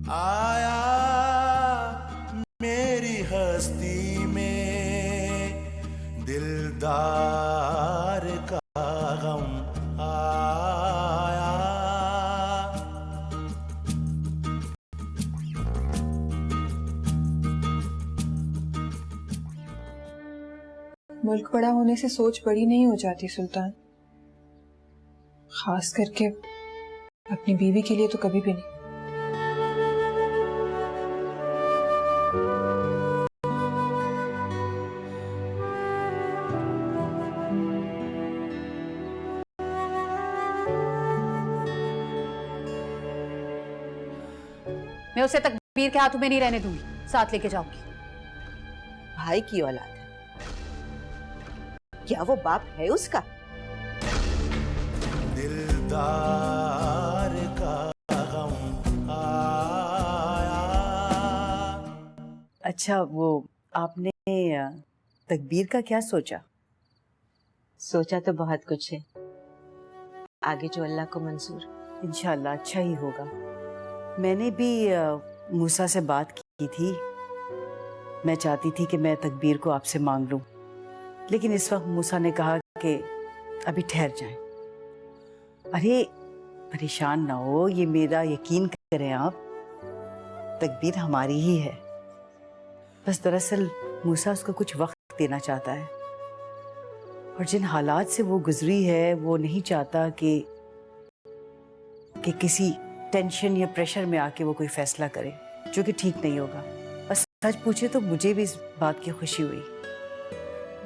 आया मेरी हस्ती में दिलदार का गम आया। मुल्क बड़ा होने से सोच बड़ी नहीं हो जाती सुल्तान, खास करके अपनी बीवी के लिए तो कभी भी नहीं। मैं उसे तकबीर के हाथों में नहीं रहने दूंगी, साथ लेके जाऊंगी। भाई की औलाद है, क्या वो बाप है उसका? दिलदार का गम आया। अच्छा, वो आपने तकबीर का क्या सोचा? सोचा तो बहुत कुछ है, आगे जो अल्लाह को मंजूर। इंशाल्लाह अच्छा ही होगा। मैंने भी मूसा से बात की थी। मैं चाहती थी कि मैं तकबीर को आपसे मांग लूं, लेकिन इस वक्त मूसा ने कहा कि अभी ठहर जाएं। अरे परेशान ना हो, ये मेरा यकीन करें आप, तकबीर हमारी ही है। बस दरअसल मूसा उसको कुछ वक्त देना चाहता है, और जिन हालात से वो गुजरी है वो नहीं चाहता कि किसी टेंशन या प्रेशर में आके वो कोई फैसला करे जो कि ठीक नहीं होगा। बस सच पूछे तो मुझे भी इस बात की खुशी हुई।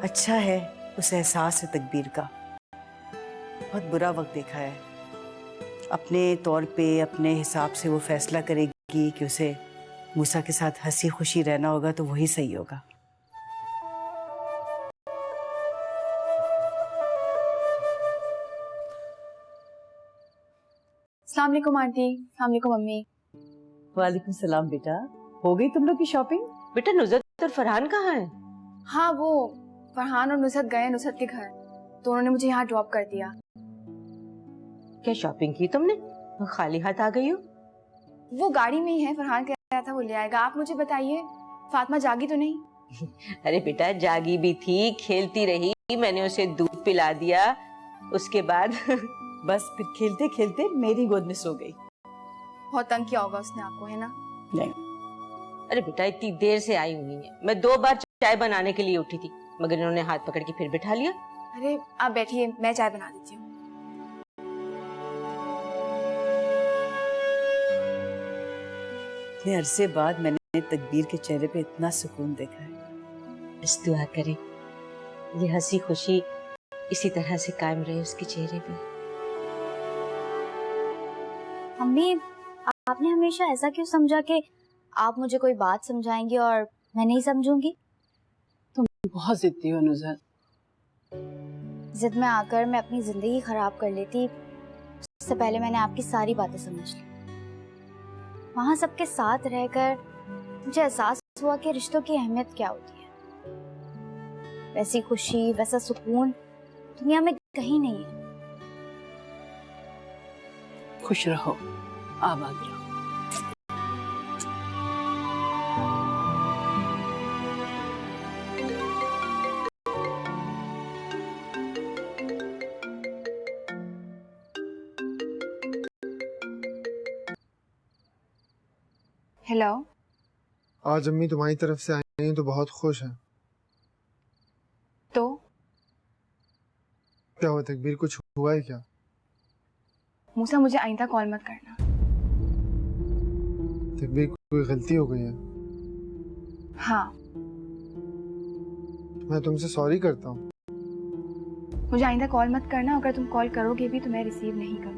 अच्छा है उसे एहसास है तकबीर का। बहुत बुरा वक्त देखा है, अपने तौर पे अपने हिसाब से वो फैसला करेगी कि उसे मूसा के साथ हंसी खुशी रहना होगा तो वही सही होगा। अस्सलाम वालेकुम आंटी। अस्सलाम वालेकुम मम्मी। वालेकुम सलाम बेटा, हो गई तुम लोग की शॉपिंग? बेटा नुसरत और फरहान कहाँ हैं? हाँ, वो फरहान और नुसरत गए नुसरत के घर, तो उन्होंने मुझे यहाँ ड्रॉप कर दिया। क्या शॉपिंग की तुमने? खाली हाथ आ गई हो? वो गाड़ी में ही है, फरहान कह रहा था वो ले आएगा। आप मुझे बताइए, फातिमा जागी तो नहीं? अरे बेटा जागी भी थी, खेलती रही, मैंने उसे दूध पिला दिया, उसके बाद बस फिर खेलते खेलते मेरी गोद में सो गई। बहुत तंग किया होगा उसने आपको, है ना? नहीं। अरे बेटा इतनी देर से आई हुई है, मैं 2 बार चाय बनाने के लिए उठी थी, मगर इन्होंने हाथ पकड़ के फिर बिठा लिया। अरे आप बैठिए, मैं चाय बना देती हूँ। इतने अरसे बाद मैंने तकबीर के चेहरे पे इतना सुकून देखा है। बस दुआ करें ये हंसी खुशी इसी तरह से कायम रहे उसके चेहरे पे। मम्मी, आपने हमेशा ऐसा क्यों समझा कि आप मुझे कोई बात समझाएंगी और मैं नहीं समझूंगी? तुम बहुत जिद्दी हो नुज़र। जिद में आकर मैं अपनी जिंदगी खराब कर लेती, उससे पहले मैंने आपकी सारी बातें समझ ली। वहां सबके साथ रहकर मुझे एहसास हुआ कि रिश्तों की अहमियत क्या होती है। वैसी खुशी, वैसा सुकून दुनिया में कहीं नहीं है। खुश रहो, आबाद रहो। हेलो। आज अम्मी तुम्हारी तरफ से आई हैं तो बहुत खुश हैं। तो क्या हुआ तकबीर, कुछ हुआ है क्या? मूसा मुझे आइंदा कॉल मत करना। तकबीर कोई गलती हो गई है? हाँ, मैं तुमसे सॉरी करता हूँ। मुझे आइंदा कॉल मत करना। अगर तुम कॉल करोगे भी तो मैं रिसीव नहीं करूँगी।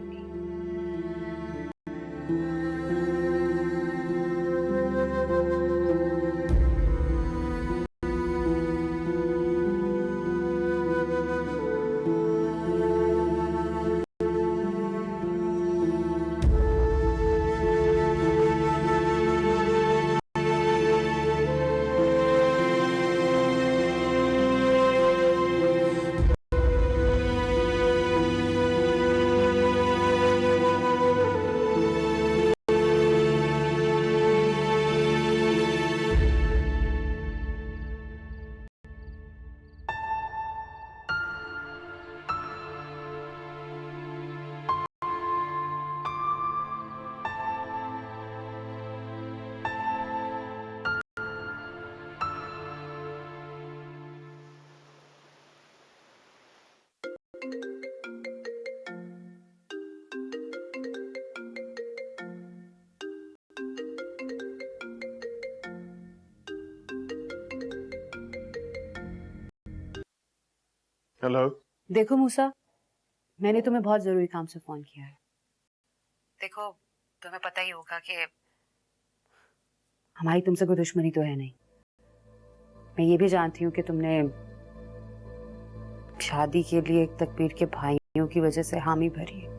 हेलो। देखो मूसा, मैंने तुम्हें बहुत जरूरी काम से फोन किया है। देखो, तुम्हें पता ही होगा कि हमारी तुमसे कोई दुश्मनी तो है नहीं। मैं ये भी जानती हूँ कि तुमने शादी के लिए तकबीर के भाइयों की वजह से हामी भरी है,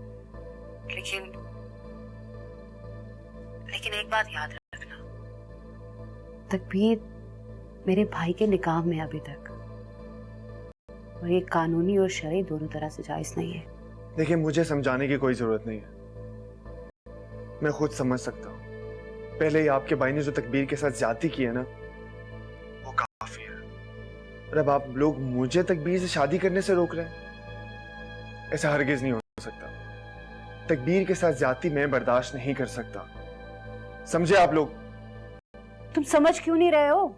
लेकिन एक बात याद रखना, तकबीर मेरे भाई के निकाह में अभी तक, और ये कानूनी और शरई दोनों तरह से जायज नहीं है। देखिए, मुझे समझाने की कोई जरूरत नहीं है, मैं खुद समझ सकता हूँ। पहले ही आपके भाई ने जो तकबीर के साथ ज्यादती की है ना, वो काफी है। और अब आप लोग मुझे तकबीर से शादी करने से रोक रहे हैं, ऐसा हरगिज नहीं हो सकता। तकबीर के साथ ज्यादती मैं बर्दाश्त नहीं कर सकता, समझे आप लोग? तुम समझ क्यों नहीं रहे हो?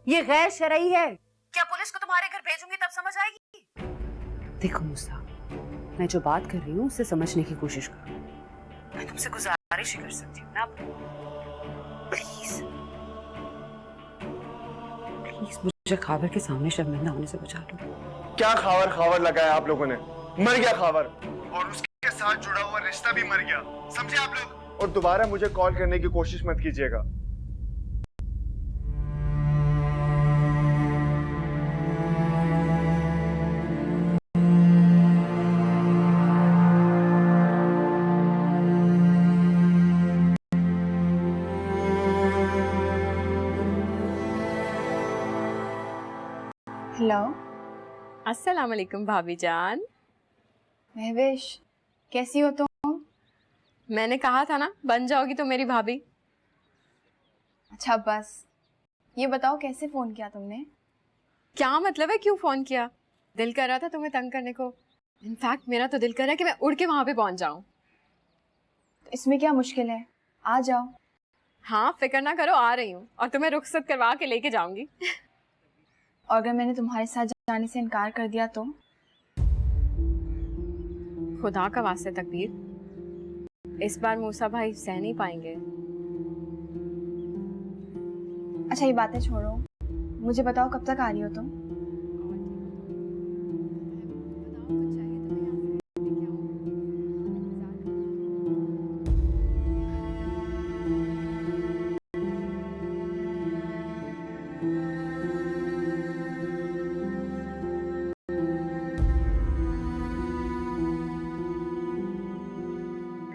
ये गैर शरई है। क्या पुलिस को तुम्हारे घर भेजूंगी तब समझ आएगी? देखो मूसा, मैं जो बात कर रही हूँ उसे समझने की कोशिश करो। मैं तुमसे गुजारिश ही कर सकती हूँ ना, प्लीज प्लीज मुझे खावर के सामने शर्मिंदा होने से बचा लो। क्या खावर खावर लगाया आप लोगों ने? मर गया खावर, और उसके साथ जुड़ा हुआ रिश्ता भी मर गया, समझे आप लोग? और दोबारा मुझे कॉल करने की कोशिश मत कीजिएगा। हेलो। अस्सलाम वालेकुम भाभी जान। महविश, कैसी हो तुम? मैंने कहा था ना, बन जाओगी तो मेरी भाभी। अच्छा बस, ये बताओ कैसे फोन किया तुमने? क्या मतलब है, क्यों फोन किया? दिल कर रहा था तुम्हें तंग करने को। इनफैक्ट मेरा तो दिल कर रहा है कि मैं उड़ के वहां पे पहुंच जाऊं। तो इसमें क्या मुश्किल है, आ जाओ। हाँ, फिक्र ना करो, आ रही हूँ और तुम्हें रुखसत करवा के लेके जाऊंगी। और अगर मैंने तुम्हारे साथ जाने से इनकार कर दिया तो? खुदा का वास्ते तकबीर, इस बार मूसा भाई सह नहीं पाएंगे। अच्छा ये बातें छोड़ो, मुझे बताओ कब तक आ रही हो तुम?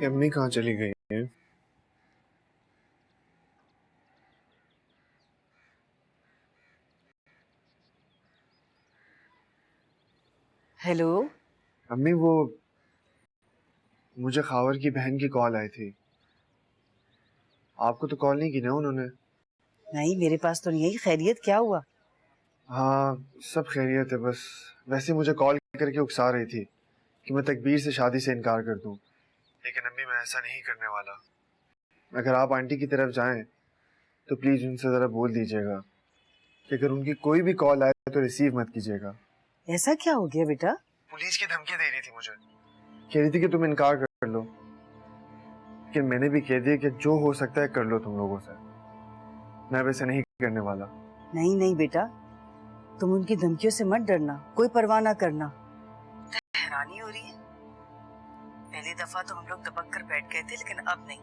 अम्मी कहाँ चली गई है? हेलो। अम्मी, वो मुझे खावर की बहन की कॉल आई थी। आपको तो कॉल नहीं की ना उन्होंने? नहीं, मेरे पास तो नहीं आई। खैरियत, क्या हुआ? हाँ, सब खैरियत है। बस वैसे मुझे कॉल करके उकसा रही थी कि मैं तकबीर से शादी से इनकार कर दूं, लेकिन अम्मी मैं ऐसा नहीं करने वाला। अगर आप आंटी की तरफ जाएं तो प्लीज उनसे जरा बोल दीजिएगा कि अगर उनकी कोई भी कॉल आए तो रिसीव मत कीजिएगा। ऐसा क्या हो गया बेटा? पुलिस की धमकी दे रही थी मुझे, कह रही थी कि तुम इनकार कर लो, लेकिन मैंने भी कह दिया कि जो हो सकता है कर लो तुम लोगों से, मैं वैसे नहीं करने वाला। नहीं नहीं बेटा, तुम उनकी धमकियों से मत डरना, कोई परवाह ना करना। हैरानी हो रही है, पहली दफा तो हम लोग दबक कर बैठ गए थे, लेकिन अब नहीं।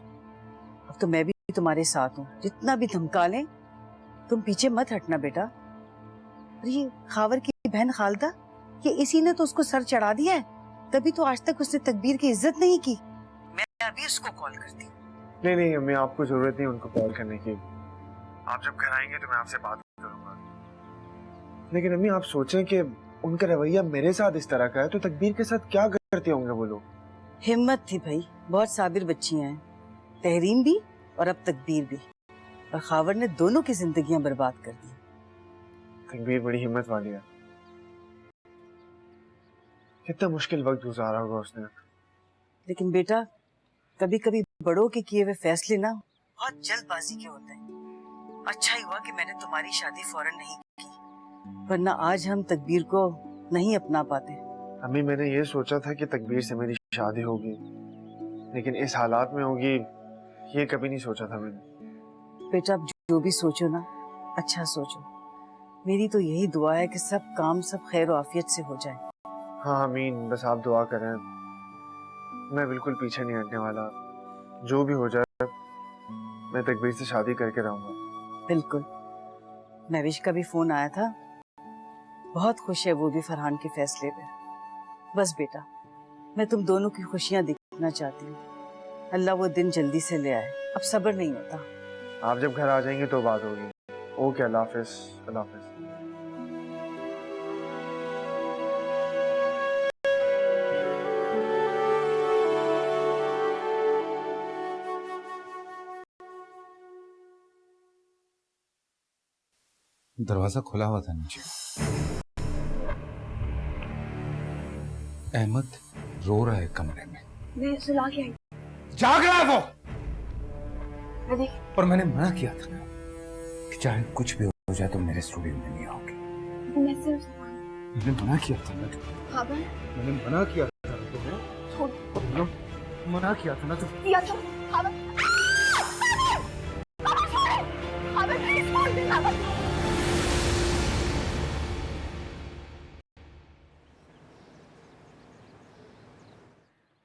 अब तो मैं भी तुम्हारे साथ हूँ, जितना भी धमका लें तुम पीछे मत हटना बेटा। अरे ये खावर की बहन खालदा, ये इसी ने तो उसको सर चढ़ा दिया है, तभी तो आज तक उसने तकबीर की इज्जत नहीं की। मैं अभी उसको कॉल करती हूँ। नहीं नहीं अम्मी, आपको जरूरत नहीं उनको कॉल करने की। आप जब घर आएंगे तो मैं आपसे बात करूंगा। लेकिन अम्मी आप सोचें कि उनका रवैया मेरे साथ इस तरह का है तो तकबीर के साथ क्या करते होंगे वो लोग। हिम्मत थी भाई, बहुत साबिर बच्चियां हैं, तहरीम भी और अब तकबीर भी, और खावर ने दोनों की जिंदगियां बर्बाद कर दी। तकबीर बड़ी हिम्मत वाली है, कितना मुश्किल वक्त गुजारा होगा उसने। लेकिन बेटा, कभी कभी बड़ों के किए हुए फैसले ना बहुत जल्दबाजी के होते हैं। अच्छा ही हुआ कि मैंने तुम्हारी शादी फौरन नहीं की, वरना आज हम तकबीर को नहीं अपना पाते। अम्मी मैंने ये सोचा था कि तकबीर से मेरी शादी होगी, लेकिन इस हालात में होगी ये कभी नहीं सोचा था मैंने। बेटा आप जो भी सोचो ना अच्छा सोचो। मेरी तो यही दुआ है कि सब काम सब खैर आफियत से हो जाए। हाँ आमीन, बस आप दुआ करें। मैं बिल्कुल पीछे नहीं हटने वाला, जो भी हो जाए मैं तकबीर से शादी करके रहूंगा। बिल्कुल। महविश का भी फोन आया था, बहुत खुश है वो भी फरहान के फैसले पे। बस बेटा मैं तुम दोनों की खुशियां देखना चाहती हूँ। अल्लाह वो दिन जल्दी से ले आए, अब सब्र नहीं होता। आप जब घर आ जाएंगे तो बात होगी। ओके, अल्लाह हाफिज। अल्लाह हाफिज। दरवाजा खुला हुआ था नीचे। अहमद रो रहा है कमरे में। मैं सुला के आई। जाग रहा है वो। मैं देख। पर मैंने मना किया था ना कि चाहे कुछ भी हो जाए तो मेरे स्टूडियो में नहीं आओगे। मैं सिर्फ मैंने मना किया था ना। खाबर मैंने मना किया था तुम्हें। मना किया था ना तो किया था। खाबर खाबर प्लीज छोड़ दे। खाबर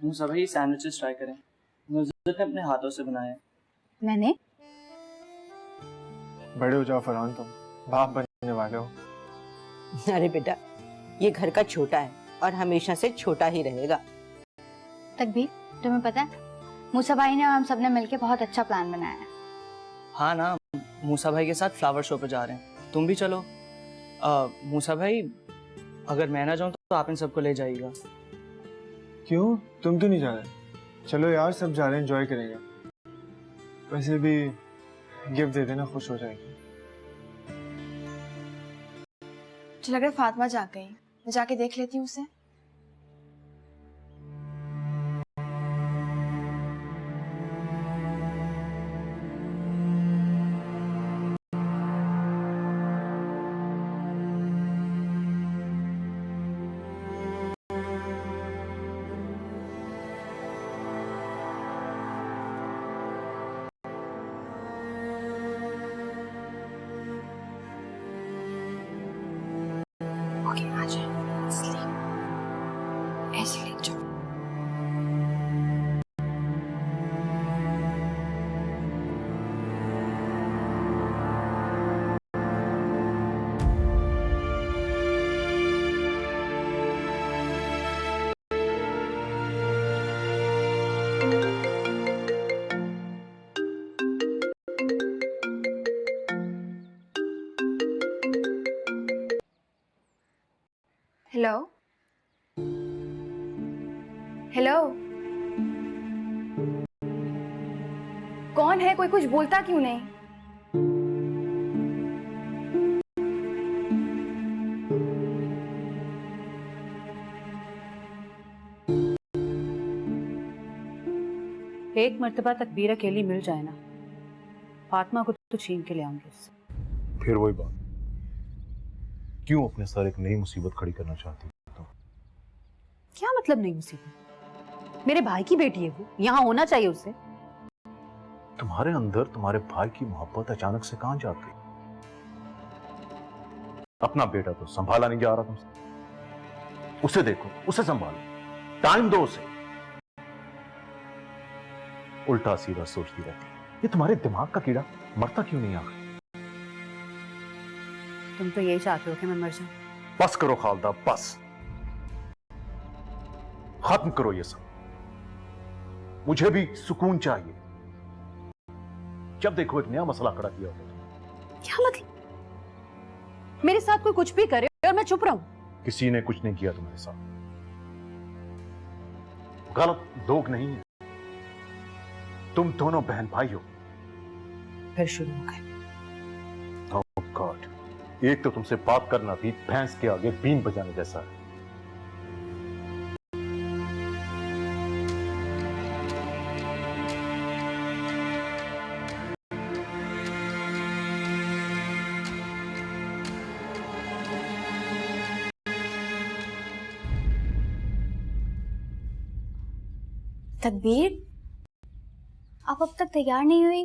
मूसा भाई सैंडविचेस ट्राई करें, नुज़रत ने अपने हाथों से बनाए हैं। मैंने बड़े हो जाओ फरहान, तुम बाप बनने वाले हो। अरे बेटा ये घर का छोटा है और हमेशा से छोटा ही रहेगा। तकबीर तुम्हें पता है मूसा भाई ने और हम सब ने मिलकर बहुत अच्छा प्लान बनाया है। हाँ ना, मूसा भाई के साथ फ्लावर शो पे जा रहे हैं, तुम भी चलो। मूसा भाई अगर मैं ना जाऊँ तो आप इन सबको ले जाइएगा। क्यों, तुम तो नहीं जा रहे? चलो यार सब जा रहे हैं, एंजॉय करेंगे। वैसे भी गिफ्ट दे देना, खुश हो जाएगी। मुझे लग रहा है फातिमा जाग गई, मैं जाके देख लेती हूँ उसे। ओके आ जाओ, ऐसे ले जाओ। हेलो हेलो, कौन है? कोई कुछ बोलता क्यों नहीं? एक मर्तबा तकबीर अकेली मिल जाए ना, फातिमा को तो छीन के ले आऊंगी उससे। फिर वही बात, क्यों अपने सर एक नई मुसीबत खड़ी करना चाहती हो? क्या मतलब नई मुसीबत? मेरे भाई की बेटी है वो, यहाँ होना चाहिए उसे। तुम्हारे अंदर तुम्हारे भाई की मोहब्बत अचानक से कहां जाग गई? अपना बेटा तो संभाला नहीं जा रहा तुमसे, उसे देखो, उसे संभालो, टाइम दो उसे। उल्टा सीधा सोचती रहती है। ये तुम्हारे दिमाग का कीड़ा मरता क्यों नहीं आखिर? तुम तो यही चाहते हो कि मैं मर जाऊं? बस करो खालदा, बस खत्म करो ये सब। मुझे भी सुकून चाहिए। जब देखो एक नया मसला खड़ा किया होता। क्या मतलब? मेरे साथ कोई कुछ भी करे और मैं चुप रहूं? किसी ने कुछ नहीं किया तुम्हारे साथ। गलत लोग नहीं है, तुम दोनों बहन भाई हो। फिर शुरू हो गए। Oh God, एक तो तुमसे बात करना भी भैंस के आगे बीन बजाने जैसा है। तकबीर, आप अब तक तैयार नहीं हुई?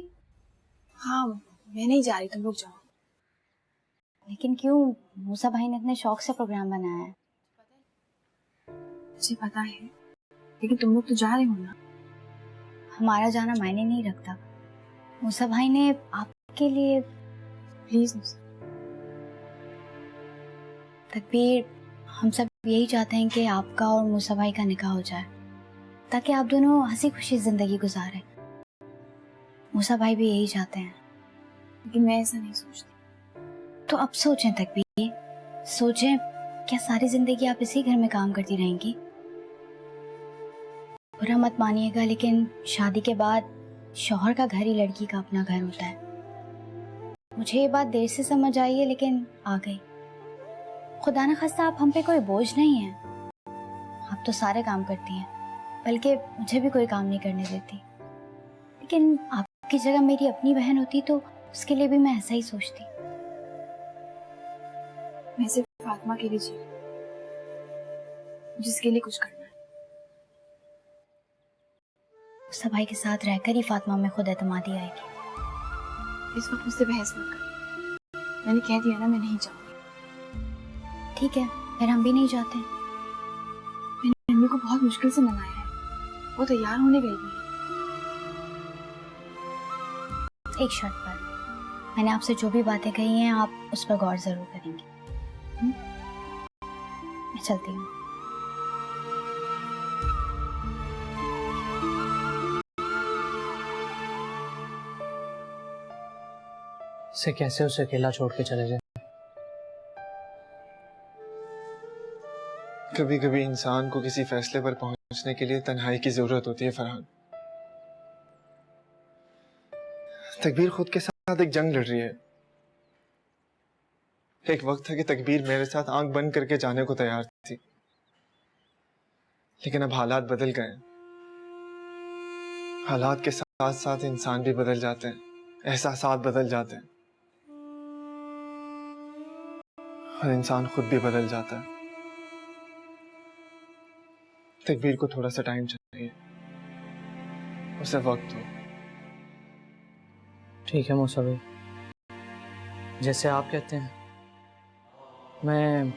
हाँ, मैं नहीं जा रही, तुम लोग जाओ। लेकिन क्यों? मूसा भाई ने इतने शौक से प्रोग्राम बनाया है। मुझे पता है, लेकिन तुम लोग तो जा रहे हो ना। हमारा जाना मायने नहीं रखता। मूसा भाई ने आपके लिए। प्लीज मूसा। तकबीर, हम सब यही चाहते हैं कि आपका और मूसा भाई का निकाह हो जाए, ताकि आप दोनों हंसी खुशी जिंदगी गुजारें। मूसा भाई भी यही चाहते हैं। लेकिन मैं ऐसा नहीं सोचती। तो अब सोचें तकबीर, सोचें, क्या सारी जिंदगी आप इसी घर में काम करती रहेंगी? बुरा मत मानिएगा, लेकिन शादी के बाद शौहर का घर ही लड़की का अपना घर होता है। मुझे ये बात देर से समझ आई है, लेकिन आ गई। खुदा न खास्ता आप हम पे कोई बोझ नहीं है। आप तो सारे काम करती हैं, बल्कि मुझे भी कोई काम नहीं करने देती। लेकिन आपकी जगह मेरी अपनी बहन होती तो उसके लिए भी मैं ऐसा ही सोचती। मैं सिर्फ फातिमा के लिए जी रही हूं, जिसके लिए कुछ करना है। मूसा भाई के साथ रहकर ही फातिमा में खुद एतमादी आएगी। इस वक्त मुझसे बहस मत कर। मैंने कह दिया ना, मैं नहीं जाऊंगी। ठीक है, फिर हम भी नहीं जाते। मैंने मम्मी को बहुत मुश्किल से मनाया है, वो तैयार होने गई थी। एक शर्त पर, मैंने आपसे जो भी बातें कही हैं आप उस पर गौर जरूर करेंगे। मैं चलती हूँ। से कैसे उसे अकेला छोड़ के चले जाए? कभी कभी इंसान को किसी फैसले पर पहुंचने के लिए तन्हाई की जरूरत होती है फरहान। तकबीर खुद के साथ एक जंग लड़ रही है। एक वक्त था कि तकबीर मेरे साथ आंख बंद करके जाने को तैयार थी, लेकिन अब हालात बदल गए। हालात के साथ साथ इंसान भी बदल जाते हैं, एहसासात बदल जाते हैं, और इंसान खुद भी बदल जाता है। तकबीर को थोड़ा सा टाइम चाहिए, उसे वक्त हो। ठीक है मूसा भाई, जैसे आप कहते हैं। मैं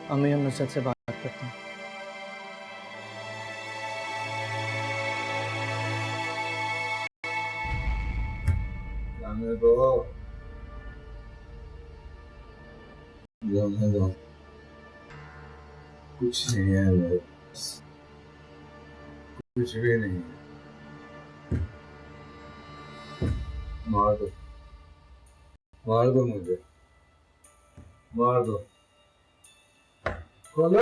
अम्मी और नुसरत से बात करता हूँ। कुछ नहीं है मेरे पास, कुछ भी नहीं है। मार दो मुझे, मार दो। खोलो!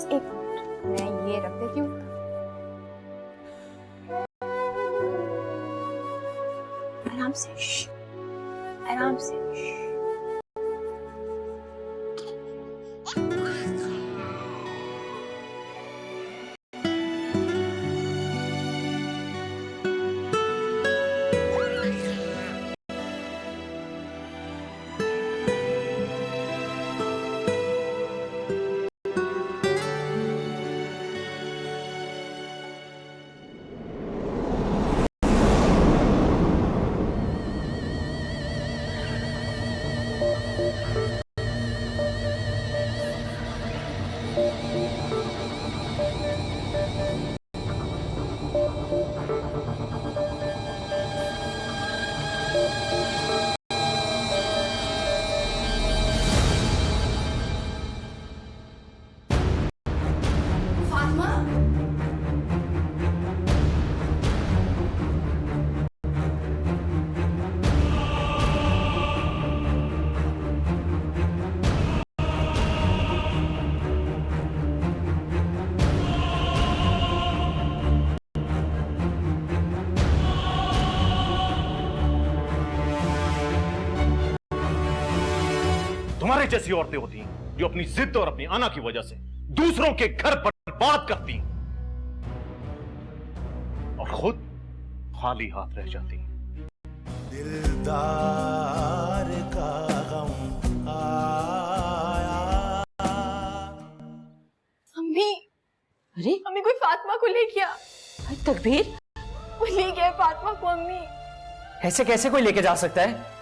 एक मैं ये रख देती हूँ। आराम से, आराम से। जैसी औरतें होती हैं जो अपनी जिद और अपनी अना की वजह से दूसरों के घर बर्बाद करती हैं और खुद खाली हाथ रह जाती हैं। दिलदार का गम आया। अम्मी, अरे अम्मी कोई फातिमा को ले गया। तकबीर, वो ले गया फातिमा को अम्मी। ऐसे कैसे कोई लेके जा सकता है?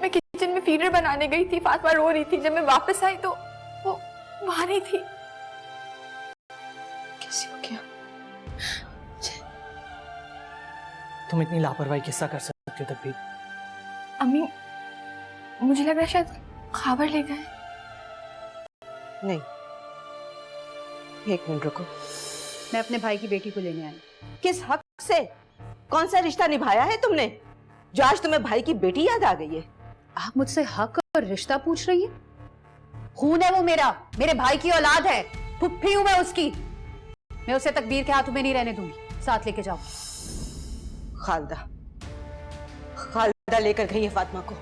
मैं किचन में फीडर बनाने गई थी, फातिमा रो रही थी। जब मैं वापस आई तो वो वहां नहीं थी। कैसे हो गया? तुम इतनी लापरवाही किस्सा कर सकते हो तकबीर? अम्मी, मुझे लग रहा है शायद खबर ले गए। नहीं, एक मिनट रुको। मैं अपने भाई की बेटी को लेने आई। किस हक से? कौन सा रिश्ता निभाया है तुमने जो आज तुम्हें भाई की बेटी याद आ गई है? आप मुझसे हक और रिश्ता पूछ रही है? खून है वो मेरा, मेरे भाई की औलाद है, फुफ्फी हूं मैं उसकी। मैं उसे तकबीर के हाथों में नहीं रहने दूंगी। साथ लेके जाओ। खालदा लेकर गई है फातिमा को।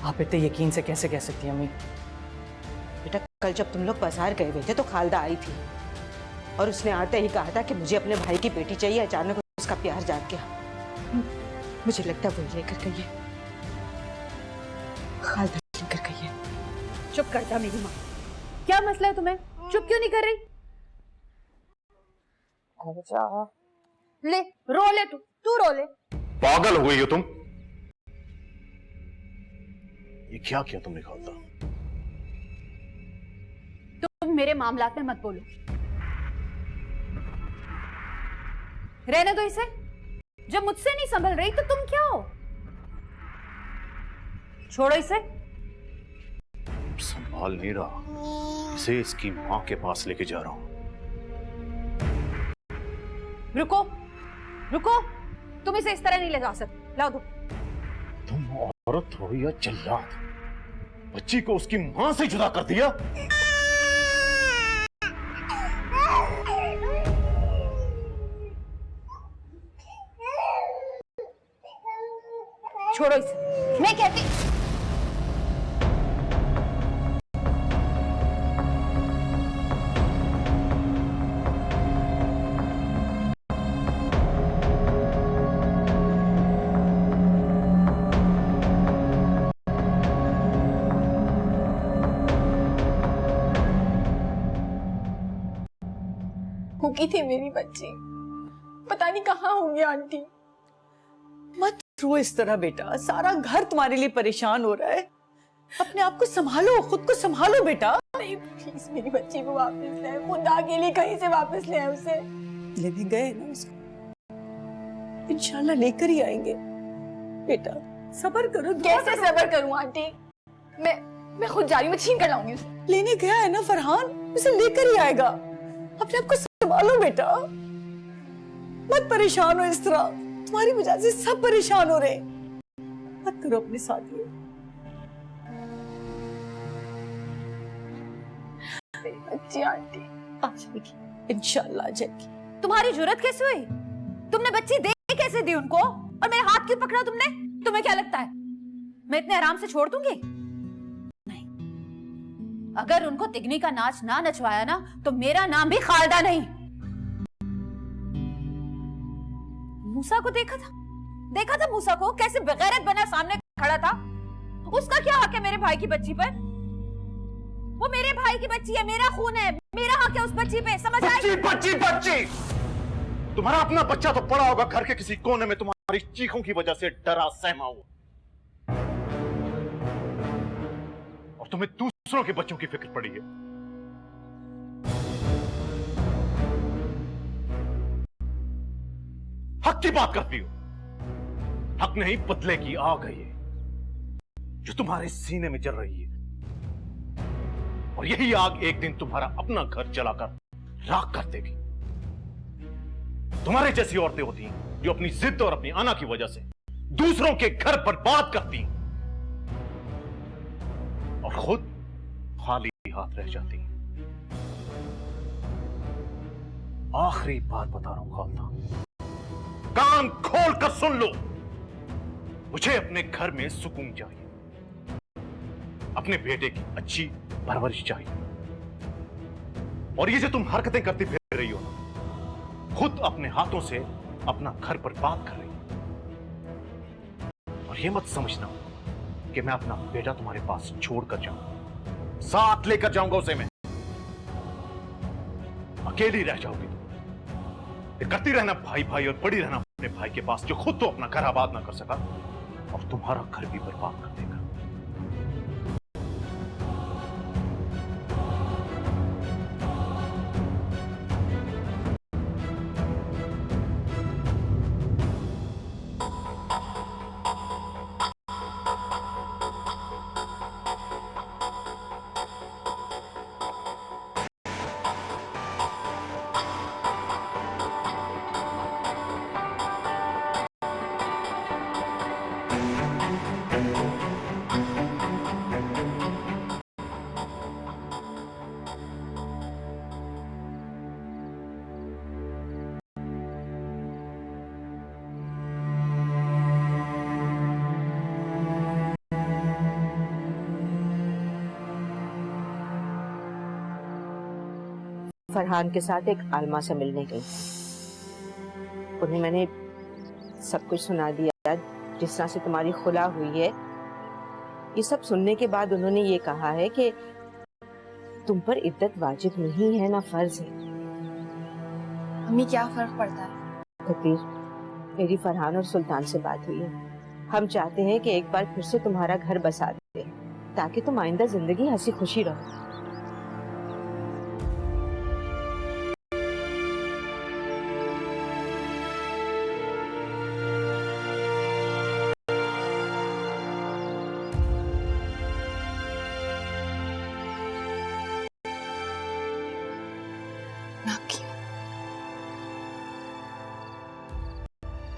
आप इतने यकीन से कैसे कह सकती हैं अम्मी? बेटा, कल जब तुम लोग बाजार गए हुए थे तो खालदा आई थी और उसने आते ही कहा था कि मुझे अपने भाई की बेटी चाहिए। अचानक उसका प्यार जाग गया। मुझे लगता है वो लेकर गई है, खालदा लेकर गई है। चुप कर जा मेरी माँ। क्या मसला है तुम्हें? चुप क्यों नहीं कर रही? ले, रो ले, तू रो ले। पागल हो गई हो तुम? ये क्या किया तुमने खालदा? तुम मेरे मामलात में मत बोलो। रहने दो इसे। जब मुझसे नहीं संभल रही तो तुम क्या हो? छोड़ो इसे। संभाल नहीं रहा, इसे इसकी मां के पास लेके जा रहा हूं। रुको, रुको, तुम इसे इस तरह नहीं ले जा सकते। लाओ दो। तुम औरत हो या जल्लाद? बच्ची को उसकी मां से जुदा कर दिया। छोड़ो इसे, मैं कहती। भूखी थी मेरी बच्ची, पता नहीं कहाँ होंगी आंटी। मत रो इस तरह बेटा, सारा घर तुम्हारे लिए परेशान हो रहा है। अपने आप को संभालो, खुद को संभालो बेटा। नहीं, प्लीज मेरी बच्ची को वापस ले। खुदा के लिए कहीं से वापस ले आए उसे। लेने गए ना उसको, इंशाल्लाह लेकर ही आएंगे। बेटा सब्र करो। कैसे सब्र करूं आंटी? मैं खुद जा रही हूँ, मैं छीन कर लाऊंगी उसे। लेने गया है ना फरहान, उसे लेकर ही आएगा। अपने आप को संभालो बेटा, मत परेशान हो इस तरह। तुम्हारी वजह से सब परेशान हो रहे हैं। मत करो अपने साथ ये। अच्छी आंटी आ जाएगी इंशाल्लाह, आ जाएगी। तुम्हारी जुर्रत कैसे हुई? तुमने बच्ची दे कैसे दी उनको? और मेरे हाथ क्यों पकड़ा तुमने? तुम्हें क्या लगता है मैं इतने आराम से छोड़ दूंगी? नहीं, अगर उनको तिगनी का नाच ना नचवाया ना तो मेरा नाम भी खालदा नहीं। मूसा को देखा था मूसा को कैसे बेगैरत बना सामने खड़ा था। उसका क्या हक है मेरे भाई की बच्ची पर? वो मेरे भाई की बच्ची है, मेरा खून है, मेरा हक है उस बच्ची पे। समझ आई? बच्ची तुम्हारा अपना बच्चा तो पड़ा होगा घर के किसी कोने में, तुम्हारी चीखों की वजह से डरा सहमा हुआ, और तुम्हें दूसरों के बच्चों की फिक्र पड़ी है। हक की बात करती हो। हक नहीं, बदले की आग है ये जो तुम्हारे सीने में जल रही है, और यही आग एक दिन तुम्हारा अपना घर जलाकर राख कर देगी। तुम्हारे जैसी औरतें होती हैं जो अपनी जिद और अपनी अना की वजह से दूसरों के घर बर्बाद करती हैं और खुद खाली हाथ रह जाती हैं। आखिरी बात बता रहा हूं खालदा, कान खोल कर सुन लो। मुझे अपने घर में सुकून चाहिए, अपने बेटे की अच्छी परवरिश चाहिए। और ये जो तुम हरकतें करती फिर रही हो ना, खुद अपने हाथों से अपना घर बर्बाद कर रही हो। और ये मत समझना कि मैं अपना बेटा तुम्हारे पास छोड़कर जाऊंगा, साथ लेकर जाऊंगा उसे मैं। अकेली रह जाओगी तुम। ये करती रहना भाई भाई और पड़ी रहना अपने भाई के पास, जो खुद तो अपना घर आबाद ना कर सका और तुम्हारा घर भी बर्बाद कर देगा। फरहान के साथ एक आलमा से मिलने गई। उन्हें मैंने सब कुछ सुना दिया, जिस तरह से तुम्हारी खुला हुई है। ये सब सुनने के बाद उन्होंने ये कहा है कि तुम पर इद्दत वाजिब नहीं है, ना फर्ज है। अम्मी क्या फर्क पड़ता है? कबीर, मेरी फरहान और सुल्तान से बात हुई है। हम चाहते हैं कि एक बार फिर से तुम्हारा घर बसा दें, ताकि तुम आइंदा जिंदगी हंसी खुशी रहो।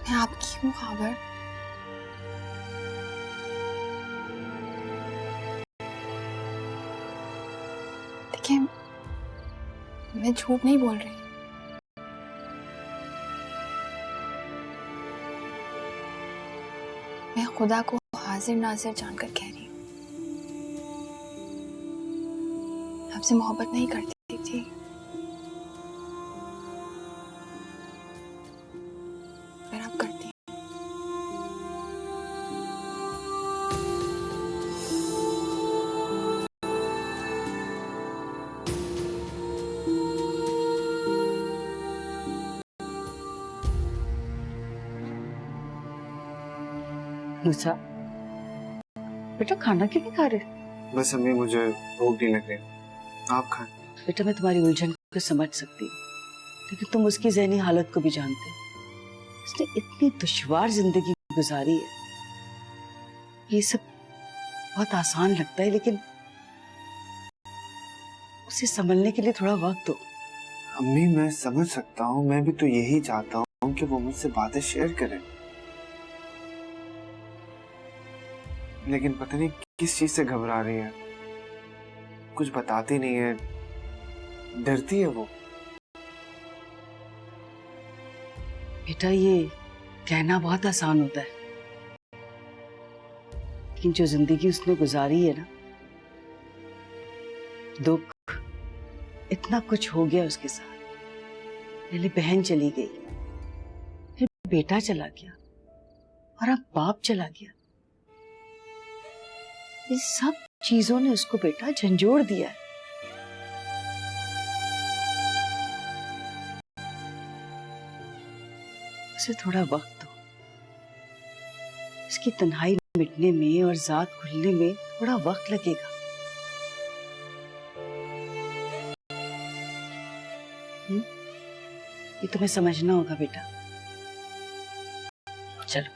मैं आपकी हूँ खबर। देखिए, मैं झूठ नहीं बोल रही। मैं खुदा को हाजिर नाजिर जानकर कह रही हूँ। आपसे मोहब्बत नहीं करती थी, पर आप करती हैं। मूसा, बेटा खाना क्यों नहीं खा रहे? बस अम्मी, मुझे भूख नहीं लग रही, आप खाएं। बेटा मैं तुम्हारी उलझन को समझ सकती हूँ, लेकिन तुम उसकी ज़हनी हालत को भी जानते हो। उसने इतनी दुश्वार जिंदगी गुजारी है। ये सब बहुत आसान लगता है, लेकिन उसे संभलने के लिए थोड़ा वक्त दो। अम्मी मैं समझ सकता हूँ, मैं भी तो यही चाहता हूँ कि वो मुझसे बातें शेयर करें, लेकिन पता नहीं किस चीज से घबरा रही है, कुछ बताती नहीं है, डरती है वो। बेटा ये कहना बहुत आसान होता है, लेकिन जो जिंदगी उसने गुजारी है ना, दुख, इतना कुछ हो गया उसके साथ। पहले बहन चली गई, फिर बेटा चला गया, और अब बाप चला गया। ये सब चीजों ने उसको बेटा झंझोड़ दिया है। उसे थोड़ा वक्त दो, इसकी तन्हाई मिटने में और जात खुलने में थोड़ा वक्त लगेगा। ये तुम्हें समझना होगा बेटा। चलो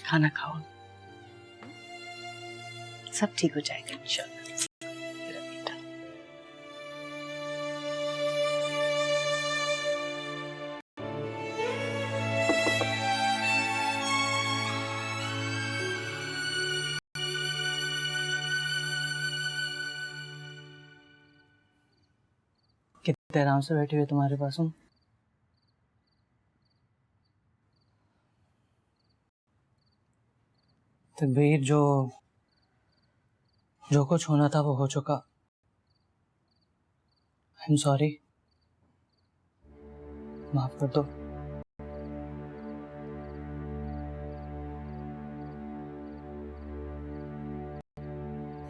खाना खाओ, सब ठीक हो जाएगा इंशाल्लाह। मेरा बेटा। कितने आराम से बैठे हुए तुम्हारे पास हूँ। तकबीर, जो जो कुछ होना था वो हो चुका। आई एम सॉरी, माफ कर दो।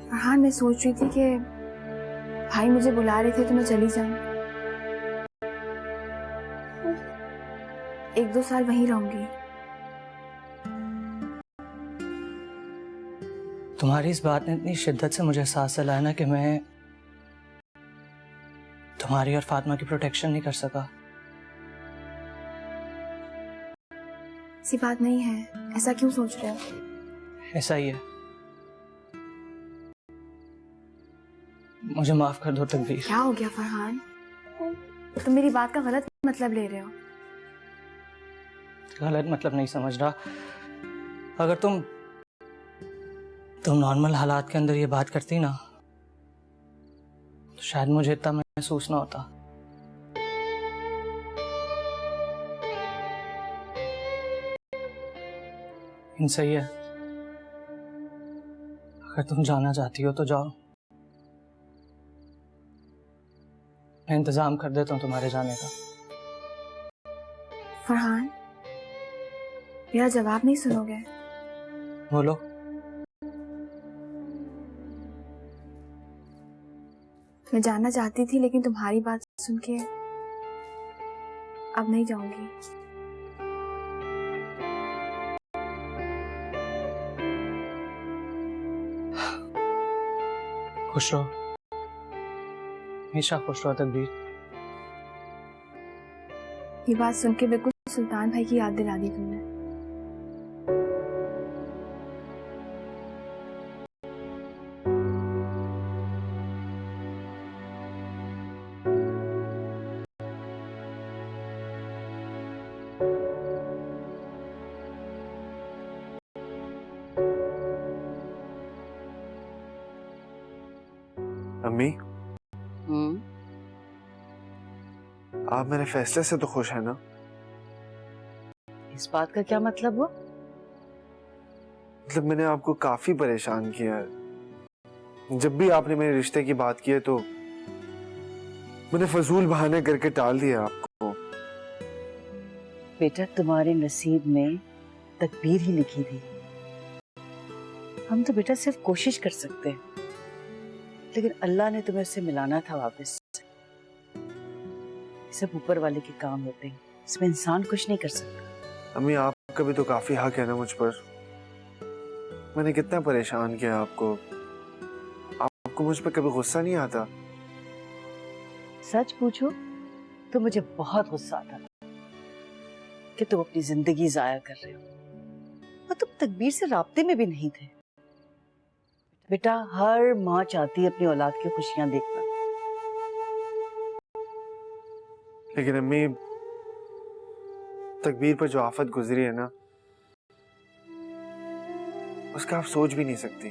फरहान, मैं सोच रही थी कि भाई मुझे बुला रहे थे तो मैं चली जाऊं। 1-2 साल वहीं रहूंगी। तुम्हारी इस बात ने इतनी शिद्दत से मुझे एहसास दिलाया ना कि मैं तुम्हारी और फातिमा की प्रोटेक्शन नहीं कर सका। ऐसी बात नहीं है, ऐसा क्यों सोच रहे हो? ऐसा ही है। मुझे माफ कर दो तकदीर। क्या हो गया फरहान? तुम मेरी बात का गलत मतलब ले रहे हो। गलत मतलब नहीं समझ रहा। अगर तुम नॉर्मल हालात के अंदर ये बात करती ना तो शायद मुझे इतना महसूस ना होता। इन सही है, अगर तुम जाना चाहती हो तो जाओ, मैं इंतजाम कर देता हूँ तुम्हारे जाने का। फरहान, मेरा जवाब नहीं सुनोगे? बोलो। मैं जाना चाहती थी लेकिन तुम्हारी बात सुन के अब नहीं जाऊंगी। खुश रहो, हमेशा खुश रहो तकदीर। ये बात सुन के बिल्कुल सुल्तान भाई की याद दिला दी तुमने। अम्मी, आप मेरे फैसले से तो खुश है ना? इस बात का क्या मतलब हुआ? मतलब मैंने आपको काफी परेशान किया है। जब भी आपने मेरे रिश्ते की बात की है तो मैंने फजूल बहाने करके टाल दिया आपको। बेटा, तुम्हारे नसीब में तकदीर ही लिखी थी। हम तो बेटा सिर्फ कोशिश कर सकते हैं, लेकिन अल्लाह ने तुम्हें उससे मिलाना था वापस। सब ऊपर वाले के काम होते हैं, इसमें इंसान कुछ नहीं कर सकता। अम्मी, आपका भी तो काफी हक है ना मुझ पर। मैंने कितना परेशान किया आपको। आपको मुझ पर कभी गुस्सा नहीं आता? सच पूछो तो मुझे बहुत गुस्सा आता था कि तुम अपनी जिंदगी जाया कर रहे हो और तुम तकदीर से राब्ते में भी नहीं थे। बेटा, हर माँ चाहती है अपनी औलाद की खुशियां देखना। लेकिन अम्मी, तकदीर पर जो आफत गुजरी है ना, उसका आप सोच भी नहीं सकती।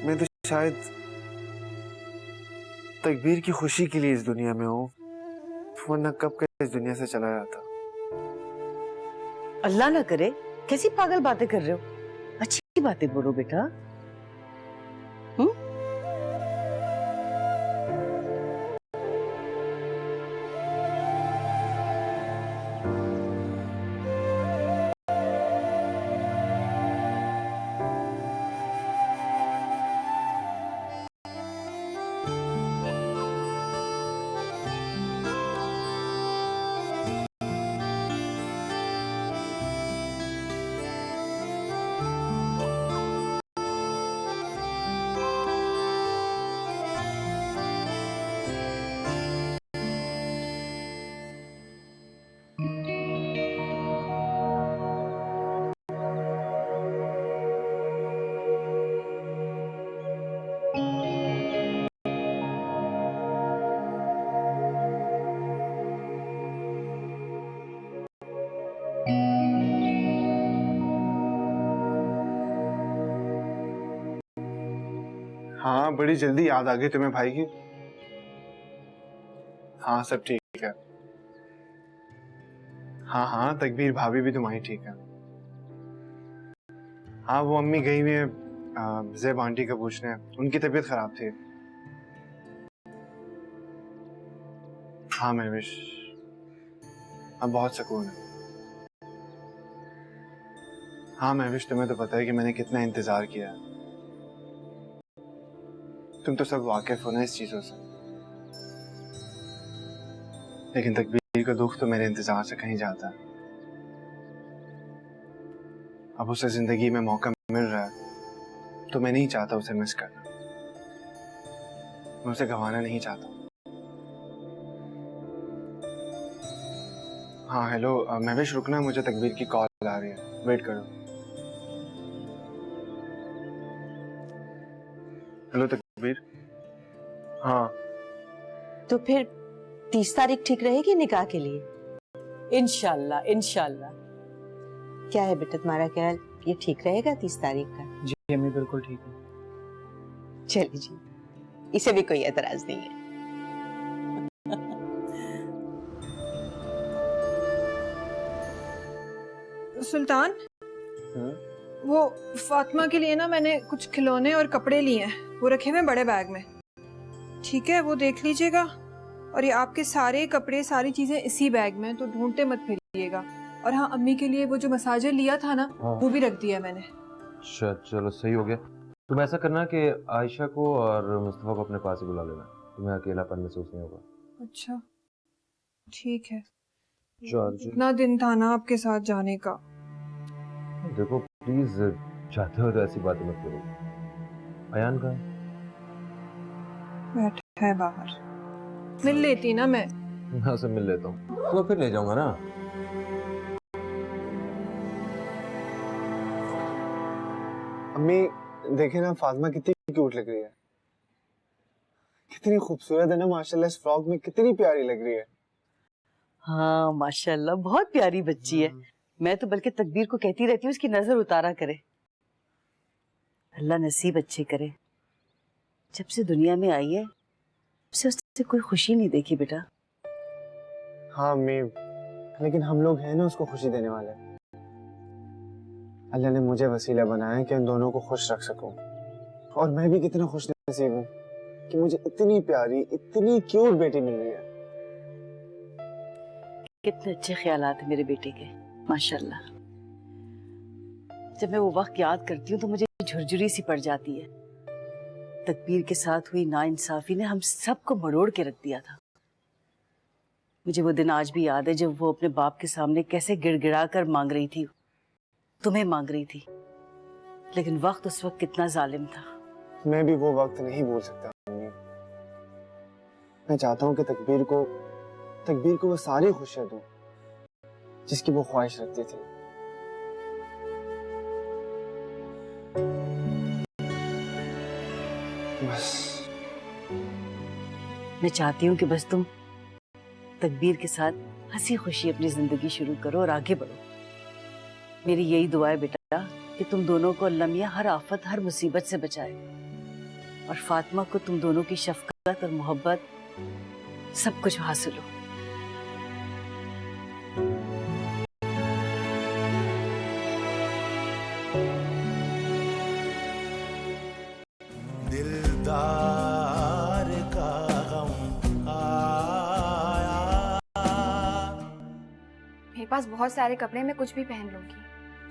मैं तो शायद तकदीर की खुशी के लिए इस दुनिया में हूँ, वरना कब का इस दुनिया से चला जाता। अल्लाह ना करे, कैसी पागल बातें कर रहे हो? अच्छी बातें बोलो बेटा। हाँ, बड़ी जल्दी याद आ गई तुम्हें भाई की। हाँ, सब ठीक है। हाँ, तकबीर भाभी भी तुम्हारी ठीक है। हाँ, वो अम्मी गई हुई है ज़ेब आंटी का पूछने उनकी तबीयत खराब थी। हाँ महविश, अब बहुत सुकून है। हाँ महविश, तुम्हें तो पता है कि मैंने कितना इंतजार किया है। तुम तो सब वाकिफ हो ना इस चीजों से, लेकिन तकबीर का दुख तो मेरे इंतजार से कहीं जाता है। अब उसे जिंदगी में मौका मिल रहा है तो मैं नहीं चाहता उसे मिस करना। मैं उसे गंवाना नहीं चाहता। हाँ हेलो महविश, रुकना, मुझे तकबीर की कॉल आ रही है, वेट करो। हेलो तकबीर। हाँ तो फिर 30 तारीख ठीक रहेगी निकाह के लिए? इंशाल्लाह इंशाल्लाह। क्या है बेटा तुम्हारा ख्याल, ये ठीक रहेगा 30 तारीख का? जी अम्मी बिल्कुल ठीक है। चलिए जी, इसे भी कोई एतराज नहीं है। सुल्तान, वो फातिमा के लिए ना मैंने कुछ खिलौने और कपड़े लिए हैं, वो रखे हुए बड़े बैग में। ठीक है, वो देख लीजिएगा। और ये आपके सारे कपड़े सारी चीजें इसी बैग में, तो ढूंढते मत फिरिएगा। और हाँ, अम्मी के लिए वो जो मसाजर लिया था ना, वो भी रख दिया मैंने। अच्छा चलो सही हो गया। तुम ऐसा करना कि आयशा को और मुस्तफा को अपने पास ही बुला लेना, तुम्हें अकेलापन महसूस नहीं होगा। अच्छा ठीक है। चल इतना दिन था ना आपके साथ जाने का। देखो प्लीज, चाहते हो तो ऐसी बातें मत करो। अयान का बैठा है बाहर, मिल लेती ना मैं उसे मिल लेता हूँ तो फिर ले जाऊंगा ना। अम्मी देखे ना, फातिमा कितनी क्यूट लग रही है, कितनी खूबसूरत है ना माशाल्लाह। इस फ्रॉक में कितनी प्यारी लग रही है। हाँ माशाल्लाह, बहुत प्यारी बच्ची है। मैं तो बल्कि तकबीर को कहती रहती हूँ उसकी नजर उतारा करे। अल्लाह नसीब अच्छे करे। जब से दुनिया में आई है तब से उससे कोई खुशी नहीं देखी बेटा। हाँ अम्मी, लेकिन हम लोग हैं ना उसको खुशी देने वाले। अल्लाह ने मुझे वसीला बनाया कि उन दोनों को खुश रख सकूं। और मैं भी कितना खुश नसीब हूँ कि मुझे इतनी प्यारी, इतनी क्यूट बेटी मिल रही है। कितने अच्छे ख्यालात हैं मेरे बेटे के, माशाल्लाह। जब मैं वो वक्त याद करती हूँ तो मुझे झुरझुरी सी पड़ जाती है। तकबीर के साथ हुई नाइंसाफी ने हम सबको मरोड़ के रख दिया था। मुझे वो दिन आज भी याद है जब वो अपने बाप के सामने कैसे गिड़गिड़ा कर मांग रही थी, तुम्हें मांग रही थी। लेकिन वक्त उस वक्त कितना जालिम था। मैं भी वो वक्त नहीं भूल सकता अम्मी। मैं चाहता हूँ कि तकबीर को वो सारी खुशियां दूं जिसकी वो ख्वाहिश रखती थी। बस मैं चाहती हूँ कि बस तुम तकबीर के साथ हंसी खुशी अपनी जिंदगी शुरू करो और आगे बढ़ो। मेरी यही दुआ है बेटा कि तुम दोनों को अल्लाह मियां हर आफत, हर मुसीबत से बचाए। और फातिमा को तुम दोनों की शफकत और मोहब्बत सब कुछ हासिल हो। दिलदार का गम आया। मेरे पास बहुत सारे कपड़े, मैं कुछ भी पहन लूंगी।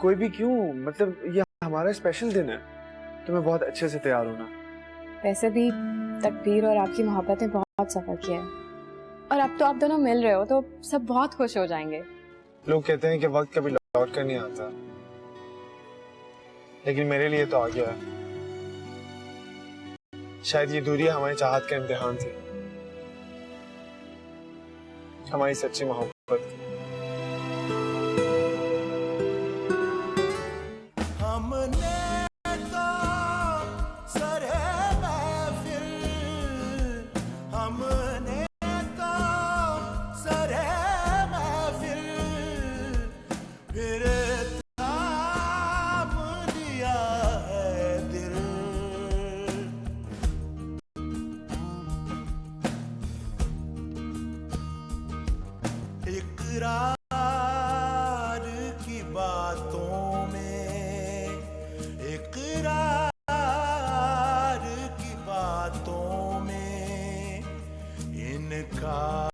कोई भी क्यों, मतलब ये हमारा स्पेशल दिन है, तुम्हें बहुत अच्छे से तैयार होना। वैसे भी तकदीर और आपकी मोहब्बत ने बहुत सफर किया है, और अब तो आप दोनों मिल रहे हो तो सब बहुत खुश हो जाएंगे। लोग कहते हैं कि वक्त कभी लौट कर नहीं आता, लेकिन मेरे लिए तो आ गया है। शायद ये दूरी हमारी चाहत का इम्तिहान थी, हमारी सच्ची मोहब्बत की। हमने तो सरे महफिल, हमने तो सरे महफिल, फिर थाम लिया है दिल। इकरार की बातों में, इकरार का